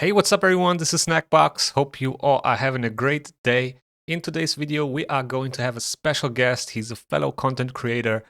Hey, what's up, everyone? This is Snackbox. Hope you all are having a great day. In today's video, we are going to have a special guest. He's a fellow content creator.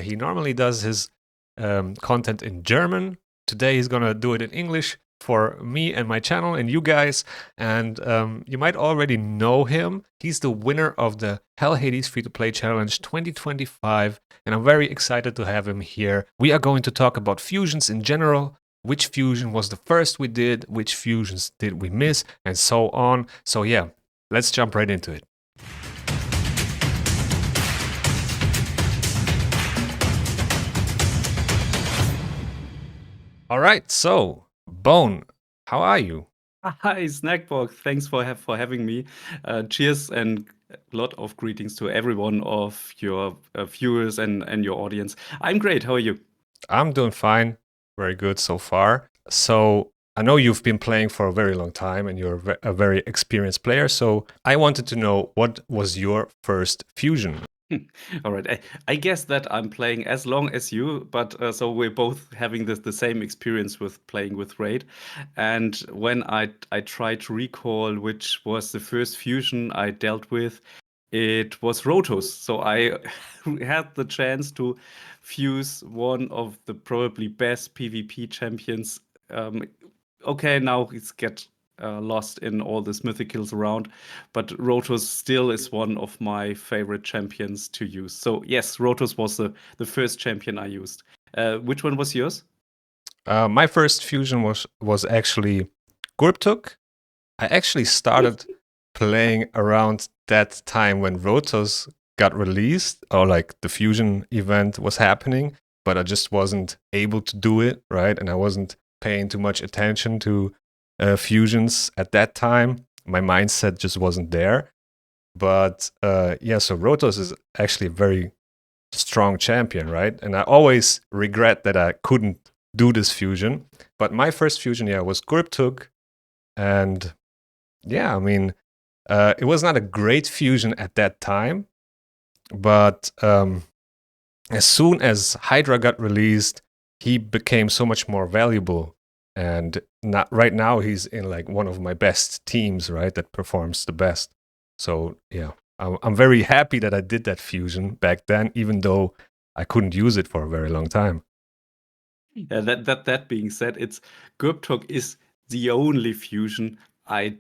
He normally does his content in German. Today, he's going to do it in English for me and my channel and you guys. And you might already know him. He's the winner of the Hell Hades Free-to-Play Challenge 2025. And I'm very excited to have him here. We are going to talk about fusions in general. Which fusion was the first we did, which fusions did we miss, and so on. So yeah, let's jump right into it. All right, so Bone, how are you? Hi, Snackbox. Thanks for having me. Cheers and a lot of greetings to every one of your viewers and your audience. I'm great. How are you? I'm doing fine, very good so far. So I know you've been playing for a very long time and you're a very experienced player. So I wanted to know, what was your first fusion? All right. I guess that I'm playing as long as you, but so we're both having the same experience with playing with Raid. And when I try to recall which was the first fusion I dealt with, it was Rotos. So I had the chance to fuse one of the probably best PvP champions. Okay, now it's get lost in all these mythicals around, but Rotos still is one of my favorite champions to use. So yes, Rotos was the first champion I used. Which one was yours? My first fusion was actually Gurptuk. I actually started playing around that time when Rotos got released, or like the fusion event was happening, but I just wasn't able to do it, right? And I wasn't paying too much attention to fusions at that time. My mindset just wasn't there. But yeah, so Rotos is actually a very strong champion, right? And I always regret that I couldn't do this fusion. But my first fusion, yeah, was Gurptuk. And yeah, I mean, it was not a great fusion at that time, but as soon as Hydra got released, he became so much more valuable. And not right now, he's in like one of my best teams, right? That performs the best. So yeah, I'm very happy that I did that fusion back then, even though I couldn't use it for a very long time. Yeah, that being said, it's Gurptok is the only fusion I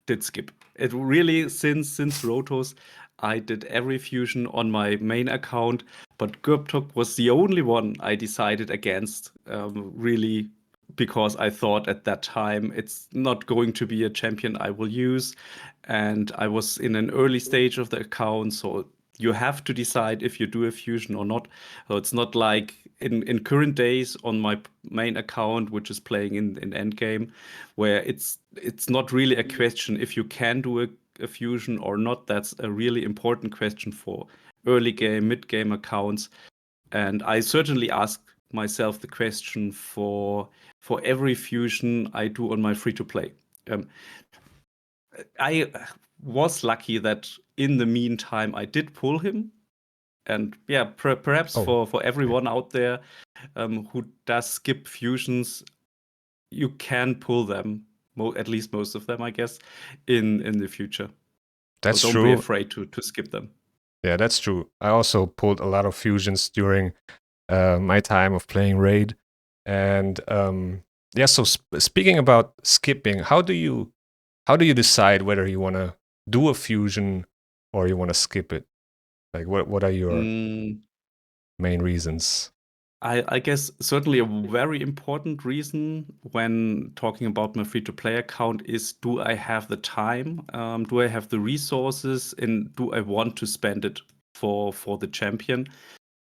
did skip. It really since Rotos, I did every fusion on my main account, but Gurptok was the only one I decided against. Really, because I thought at that time it's not going to be a champion I will use, and I was in an early stage of the account, so you have to decide if you do a fusion or not. So it's not like in current days on my main account, which is playing in endgame, where it's not really a question if you can do a fusion or not. That's a really important question for early game, mid game accounts. And I certainly ask myself the question for every fusion I do on my free to play. I was lucky that in the meantime I did pull him, and yeah, perhaps Oh, for okay. everyone out there who does skip fusions, you can pull them, at least most of them, I guess, in the future. So That's don't be true. afraid to skip them. Yeah, that's true. I also pulled a lot of fusions during my time of playing Raid. And yeah, so speaking about skipping, how do you decide whether you want to do a fusion or you want to skip it? Like, what are your Mm, main reasons? I guess certainly a very important reason when talking about my free to play account is, do I have the time? Do I have the resources? And do I want to spend it for the champion?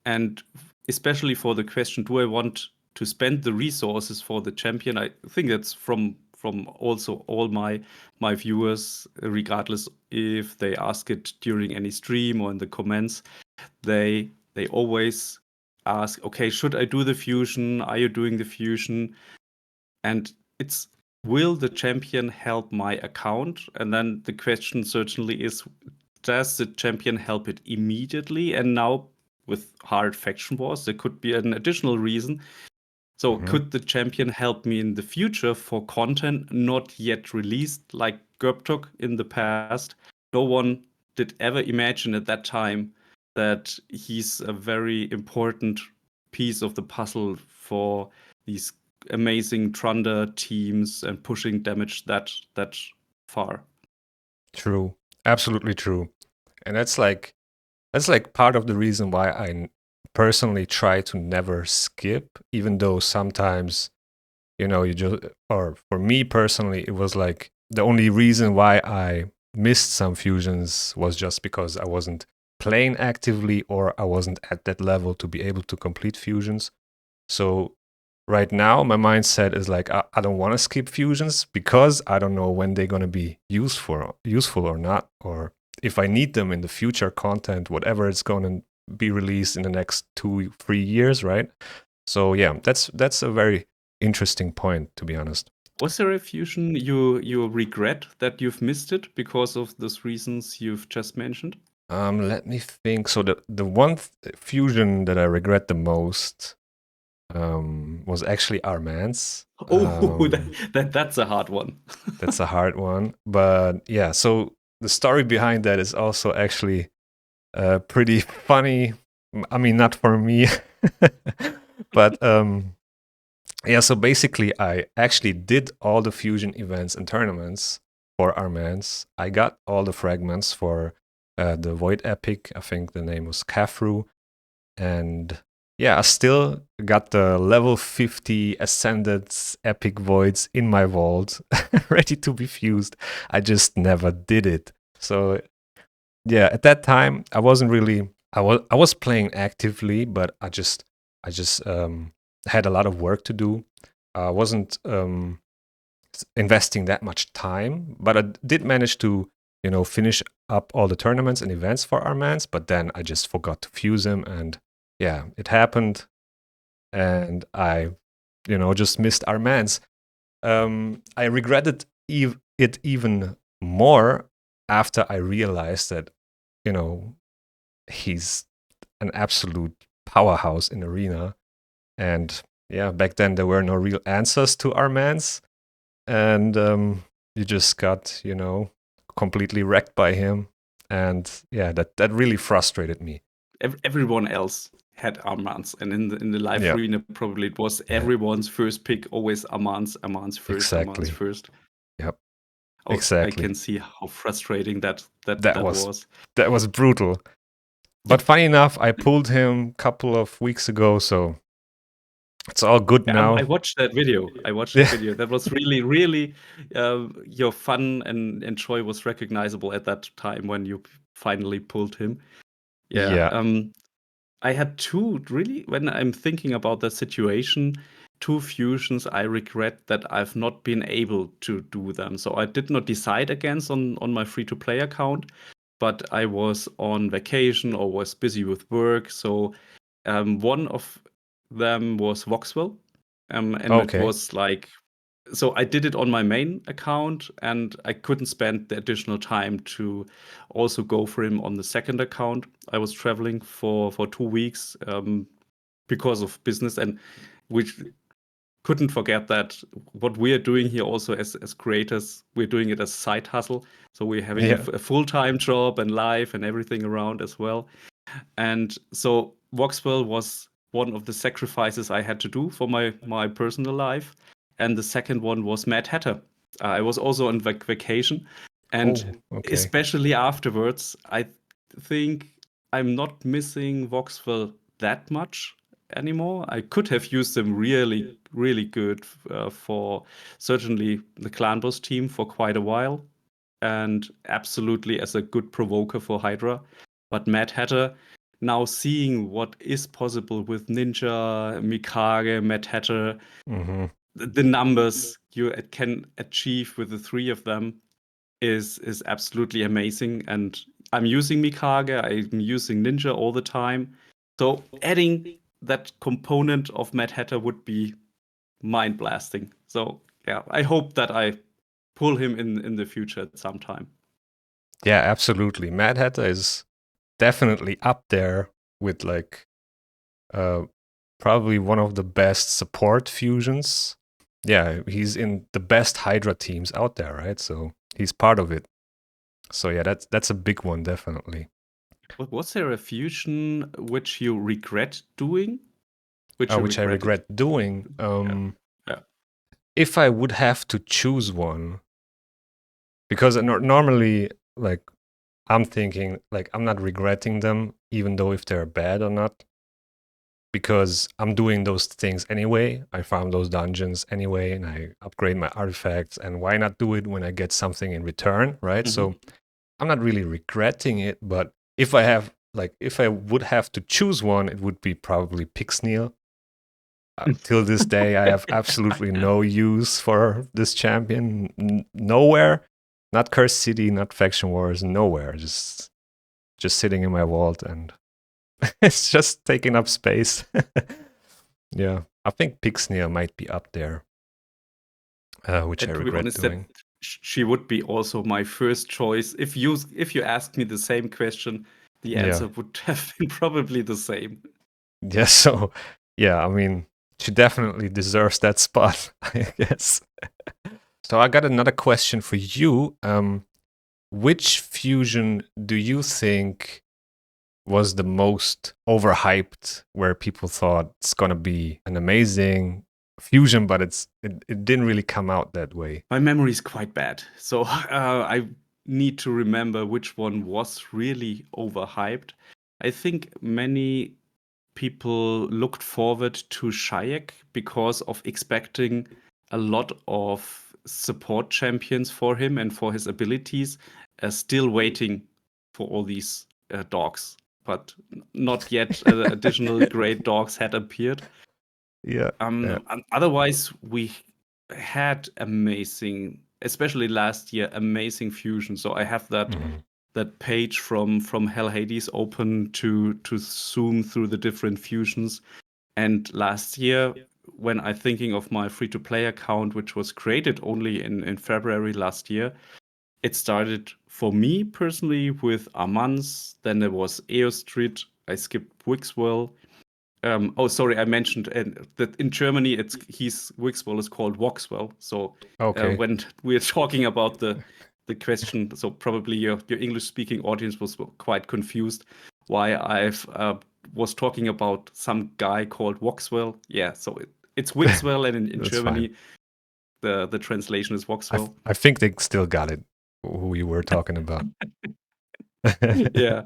And especially for the question, do I want to spend the resources for the champion? I think that's from also all my viewers, regardless if they ask it during any stream or in the comments, they always ask, okay, should I do the fusion? Are you doing the fusion? And it's, will the champion help my account? And then the question certainly is, does the champion help it immediately? And now with hard faction wars, there could be an additional reason. So Hmm. could the champion help me in the future for content not yet released, like Gerbtuk in the past? No one did ever imagine at that time that he's a very important piece of the puzzle for these amazing Trunda teams and pushing damage that far. True. Absolutely true. And that's like part of the reason why personally try to never skip, even though sometimes, you just, or for me personally, it was like the only reason why I missed some fusions was just because I wasn't playing actively or I wasn't at that level to be able to complete fusions. So right now, my mindset is like I don't want to skip fusions because I don't know when they're gonna be useful or not, or if I need them in the future content, whatever it's gonna be released in the next 2-3 years, right? So yeah, that's a very interesting point, to be honest. Was there a fusion you regret that you've missed it because of those reasons you've just mentioned? Let me think. So the one fusion that I regret the most was actually Armand's. Oh, that's a hard one. That's a hard one. But yeah, so the story behind that is also actually pretty funny. I mean, not for me, but yeah, so basically, I actually did all the fusion events and tournaments for Armans. I got all the fragments for the Void Epic. I think the name was Kafru. And yeah, I still got the level 50 Ascended Epic Voids in my vault, ready to be fused. I just never did it. So yeah, at that time, I wasn't really. I was playing actively, but I just had a lot of work to do. I wasn't investing that much time, but I did manage to finish up all the tournaments and events for Armans. But then I just forgot to fuse him, and yeah, it happened, and I just missed Armans. I regretted it even more after I realized that you know he's an absolute powerhouse in arena. And yeah, back then there were no real answers to Armans, and you just got completely wrecked by him. And yeah, that really frustrated me. Everyone else had Armands, and in the live Yeah, arena, probably it was everyone's first pick, always Armands first, Armands exactly. first. Yep, Oh, I exactly. can see how frustrating that that That that was was. that was brutal. But funny enough, I pulled him a couple of weeks ago, so it's all good Yeah, I now. watched that video. I watched that Yeah, video. That was really, really your fun and joy was recognizable at that time when you finally pulled him. Yeah. yeah. I had two really when I'm thinking about the situation, two fusions I regret that I've not been able to do them. So I did not decide against on my free to play account, but I was on vacation or was busy with work. So one of them was Voxwell. And it Okay. was like so I did it on my main account and I couldn't spend the additional time to also go for him on the second account. I was traveling for 2 weeks because of business, and we couldn't forget that what we are doing here also as creators, we're doing it as a side hustle. So we're having Yeah. a full-time job and life and everything around as well. And so Voxwell was one of the sacrifices I had to do for my personal life. And the second one was Mad Hatter. I was also on vacation, and Oh, okay. especially afterwards, I think I'm not missing Voxwell that much anymore. I could have used them really, really good for certainly the Clan Boss team for quite a while, and absolutely as a good provoker for Hydra. But Mad Hatter, now seeing what is possible with Ninja, Mikage, Mad Hatter, Hmm. the numbers you can achieve with the three of them is absolutely amazing. And I'm using Mikage, I'm using Ninja all the time. So adding that component of Mad Hatter would be mind blasting. So yeah, I hope that I pull him in the future at some time. Yeah, absolutely. Mad Hatter is definitely up there with like probably one of the best support fusions. Yeah, he's in the best Hydra teams out there, right? So he's part of it. So yeah, that's a big one, definitely. Was there a fusion which you regret doing? Which you Which I regretted? regret doing. Yeah. Yeah. If I would have to choose one, because normally, like, I'm thinking, like, I'm not regretting them, even though if they're bad or not, because I'm doing those things anyway. I farm those dungeons anyway, and I upgrade my artifacts. And why not do it when I get something in return, right? Mhm. So I'm not really regretting it, but if I would have to choose one, it would be probably Pixneal. Till this day, I have absolutely no use for this champion. Nowhere, not Cursed City, not Faction Wars, nowhere. Just sitting in my vault, and it's just taking up space. Yeah, I think Pixneal might be up there, which I And to be regret honest, that doing. she would be also my first choice. If you asked me the same question, the Yeah, answer would have been probably the same. yeah. So, yeah, I mean, she definitely deserves that spot, I guess. So I got another question for you. Which fusion do you think was the most overhyped, where people thought it's gonna be an amazing fusion, but it didn't really come out that way? My memory is quite bad, so I need to remember which one was really overhyped. I think many people looked forward to Shayak because of expecting a lot of support champions for him and for his abilities, still waiting for all these dogs. But not yet additional great dogs had appeared. Yeah, yeah. Otherwise, we had amazing, especially last year, amazing fusion. So I have Mhm. that page from Hell Hades open to zoom through the different fusions. And last year, when I thinking of my free-to-play account, which was created only in February last year, it started for me personally with Amans. Then there was Eos Street. I skipped Wixwell. Oh, sorry, I mentioned that in Germany, he's Wixwell is called Voxwell. So Okay. when we're talking about the question, so probably your English speaking audience was quite confused why I've was talking about some guy called Voxwell. Yeah, so it's Wixwell, and in That's fine. Germany the translation is Voxwell. I think they still got it, who you were talking about. Yeah.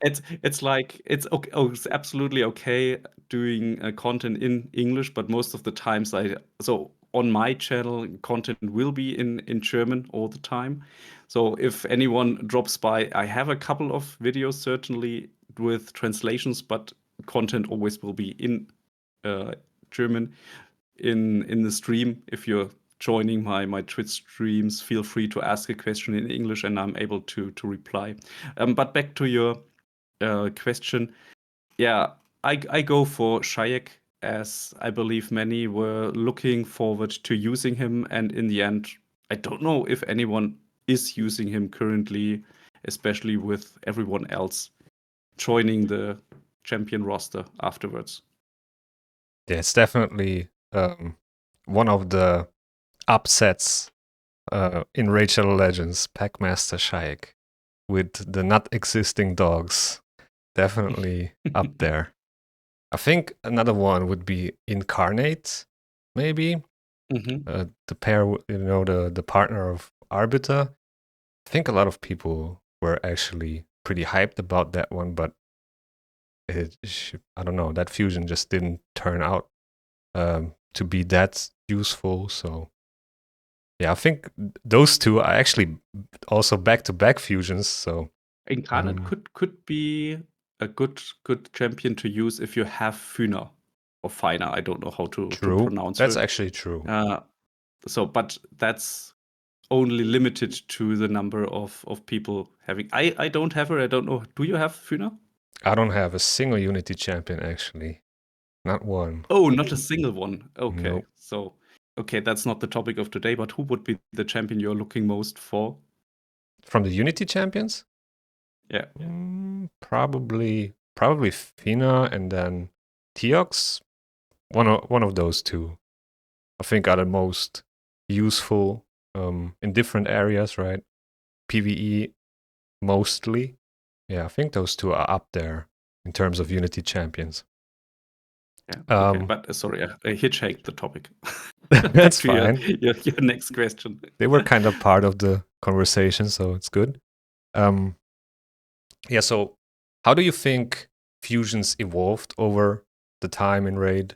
It's like it's okay. Oh, it's absolutely okay doing content in English, but most of the times so on my channel content will be in German all the time. So if anyone drops by, I have a couple of videos certainly with translations, but content always will be in uh, German in the stream. If you're joining my Twitch streams, feel free to ask a question in English, and I'm able to reply. But back to your question. Yeah, I go for Shayak, as I believe many were looking forward to using him, and in the end, I don't know if anyone is using him currently, especially with everyone else joining the champion roster afterwards. Yeah, it's definitely one of the upsets in Rachel Legends, Packmaster Shaik, with the not existing dogs. Definitely up there. I think another one would be Incarnate, maybe. Mhm. The pair, the partner of Arbiter. I think a lot of people were actually pretty hyped about that one, but I don't know, that fusion just didn't turn out to be that useful. So yeah, I think those two are actually also back-to-back fusions. So Incarnate could be a good champion to use if you have Funa or Fina. I don't know how to true, pronounce that's her. actually true. Uh, but that's only limited to the number of people having. I don't have her. I don't know. Do you have Funa? I don't have a single Unity champion actually, not one. Oh, not a single one. Okay, Nope. so okay, that's not the topic of today. But who would be the champion you're looking most for? From the Unity champions, Yeah. probably Fina and then Teox. One of those two, I think, are the most useful in different areas, right? PvE mostly. Yeah, I think those two are up there in terms of Unity champions. Yeah. Okay. But sorry, I hitchhiked the topic. Back That's to your, fine. your next question. They were kind of part of the conversation, so it's good. Um, yeah, so how do you think fusions evolved over the time in Raid?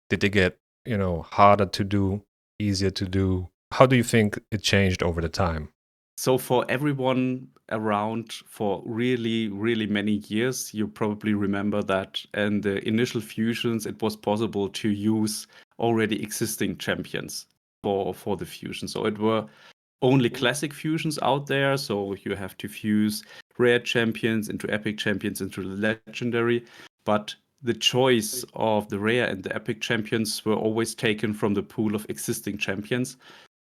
Did they get, harder to do, easier to do? How do you think it changed over the time? So for everyone around for really, really many years, you probably remember that in the initial fusions, it was possible to use already existing champions for the fusion. So it were only classic fusions out there. So you have to fuse rare champions into epic champions into legendary. But the choice of the rare and the epic champions were always taken from the pool of existing champions,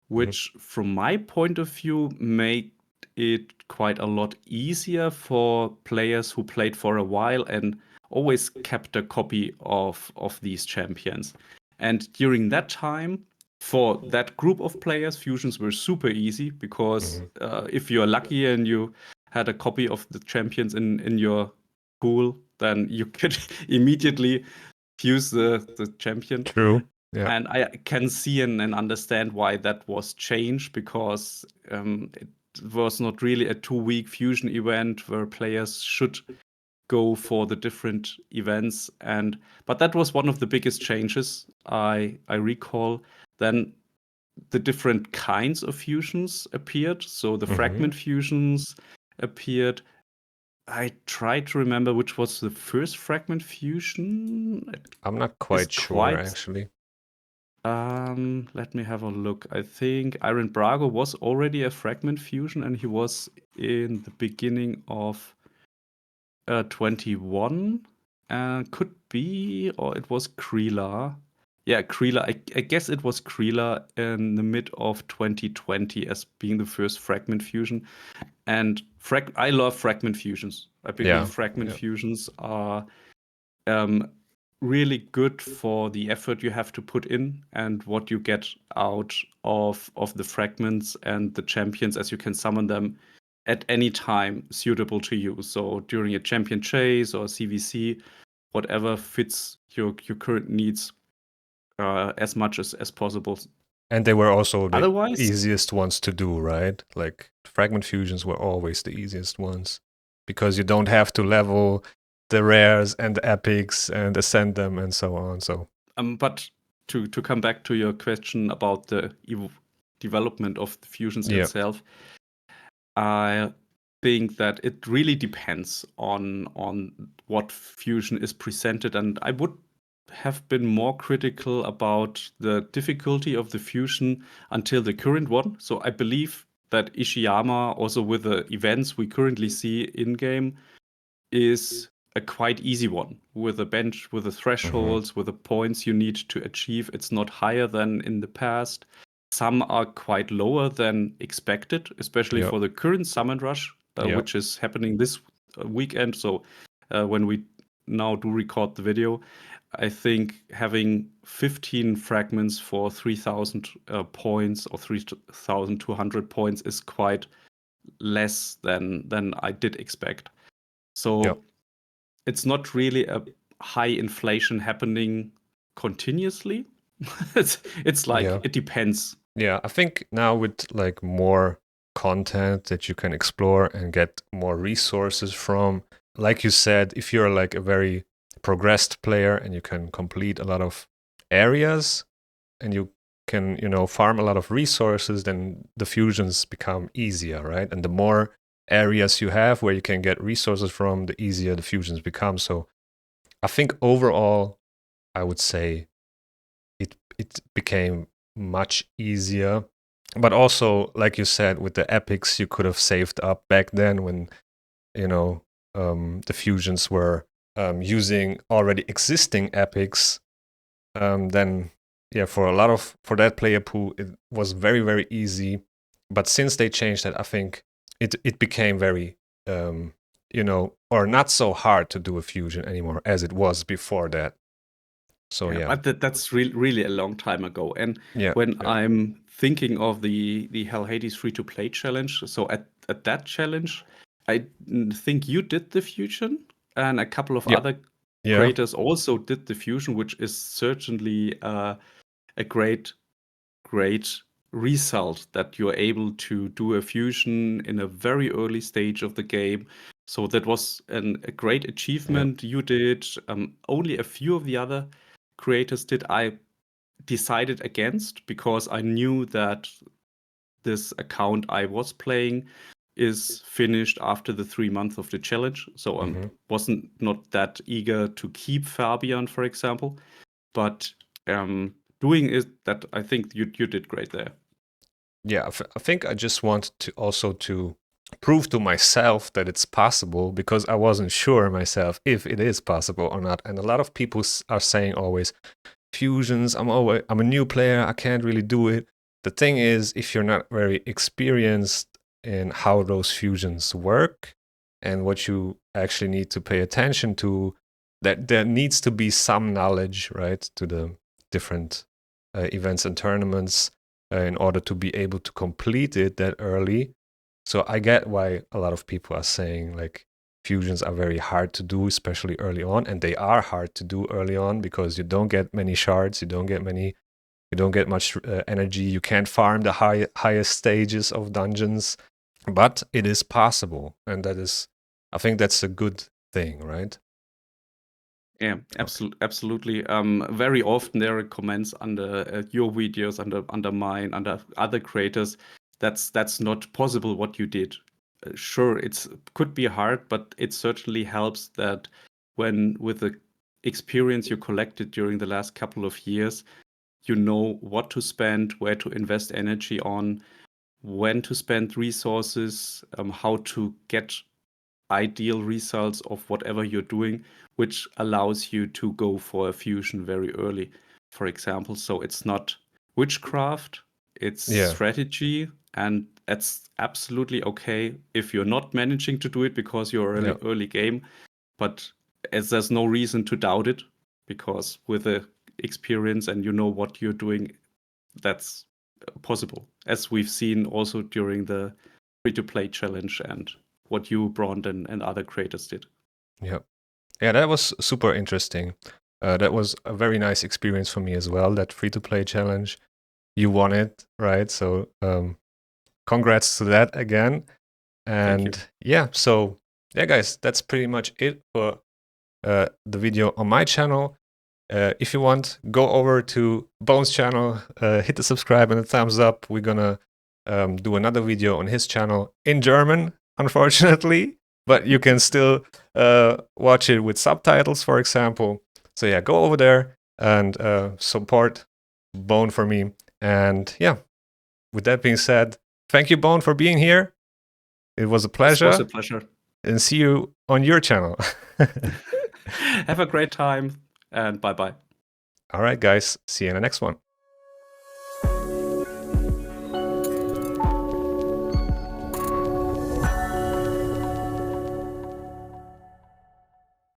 which from my point of view made it quite a lot easier for players who played for a while and always kept a copy of these champions. And during that time, for that group of players, fusions were super easy because if you're lucky and you had a copy of the champions in your pool, then you could immediately fuse the champion. True. Yeah. And I can see and understand why that was changed because it was not really a 2-week fusion event where players should go for the different events. But that was one of the biggest changes I recall. Then the different kinds of fusions appeared. So the fragment fusions appeared. I tried to remember which was the first fragment fusion. I'm not It's quite sure, quite. actually. Let me have a look. I think Iron Brago was already a fragment fusion, and he was in the beginning of 21. Could be, or it was Kreela. Yeah, Kreela. I guess it was Kreela in the mid of 2020 as being the first fragment fusion. And I love fragment fusions. I believe fragment fusions are really good for the effort you have to put in and what you get out of the fragments and the champions as you can summon them at any time suitable to you. So during a champion chase or CVC, whatever fits your current needs as much as possible. And they were also the Otherwise, easiest ones to do, right? Like fragment fusions were always the easiest ones because you don't have to level the rares and the epics and ascend them and so on. So, but to come back to your question about the development of the fusions itself, I think that it really depends on what fusion is presented, and I would have been more critical about the difficulty of the fusion until the current one. So I believe that Ishiyama, also with the events we currently see in game, is a quite easy one with a bench, with the thresholds, with the points you need to achieve. It's not higher than in the past. Some are quite lower than expected, especially for the current Summon Rush, which is happening this weekend. So when we now do record the video, I think having 15 fragments for 3,000 points or 3,200 points is quite less than I did expect. So it's not really a high inflation happening continuously. it's like it depends. Yeah, I think now with like more content that you can explore and get more resources from, like you said, if you're like a very progressed player and you can complete a lot of areas and you can, farm a lot of resources, then the fusions become easier, right? And the more areas you have where you can get resources from, the easier the fusions become. So I think overall, I would say it became much easier. But also, like you said, with the epics, you could have saved up back then when, the fusions were using already existing epics. Then, yeah, for that player pool, it was very, very easy. But since they changed that, I think it became very, or not so hard to do a fusion anymore as it was before that. So Yeah, yeah, but that's really a long time ago. And yeah, when yeah, I'm thinking of the Hell Hades free to play challenge, so at that challenge, I think you did the fusion, and a couple of yeah, other yeah. creators also did the fusion, which is certainly a great result that you're able to do a fusion in a very early stage of the game. So that was a great Yeah. achievement you did. Only a few of the other creators did. I decided against because I knew that this account I was playing is finished after the 3 months of the challenge. So I Hmm. wasn't not that eager to keep Fabian, for example. But doing it that I think you did great there. Yeah, I think I just wanted to also to prove to myself that it's possible because I wasn't sure myself if it is possible or not. And a lot of people are saying always fusions. I'm a new player. I can't really do it. The thing is, if you're not very experienced in how those fusions work and what you actually need to pay attention to, that there needs to be some knowledge, right, to the different events and tournaments in order to be able to complete it that early. So I get why a lot of people are saying like fusions are very hard to do, especially early on, and they are hard to do early on because you don't get many shards, you don't get much energy, you can't farm the highest stages of dungeons, but it is possible, and I think that's a good thing, right? Yeah, Okay. absolutely. Very often there are comments under your videos, under mine, under other creators. That's not possible what you did. Sure, it's could be hard, but it certainly helps that when with the experience you collected during the last couple of years, you know what to spend, where to invest energy on, when to spend resources, how to get ideal results of whatever you're doing, which allows you to go for a fusion very early, for example. So it's not witchcraft, it's Yeah, strategy, and it's absolutely okay if you're not managing to do it because you're yeah, early game. But as there's no reason to doubt it, because with the experience and you know what you're doing, that's possible, as we've seen also during the free-to-play challenge and what you, Brandon, and other creators did. yeah. Yeah, that was super interesting. That was a very nice experience for me as well, that free to play challenge. You won it, right? So, congrats to that again. Thank you. And yeah, so yeah, guys, that's pretty much it for the video on my channel. If you want, go over to Bones' channel, hit the subscribe and the thumbs up. We're gonna do another video on his channel in German, unfortunately, but you can still watch it with subtitles, for example. So yeah, go over there and support Bone for me. And yeah, with that being said, thank you, Bone, for being here. It was a This was a pleasure, pleasure. and see you on your channel. Have a great time and bye bye. All right, guys, see you in the next one.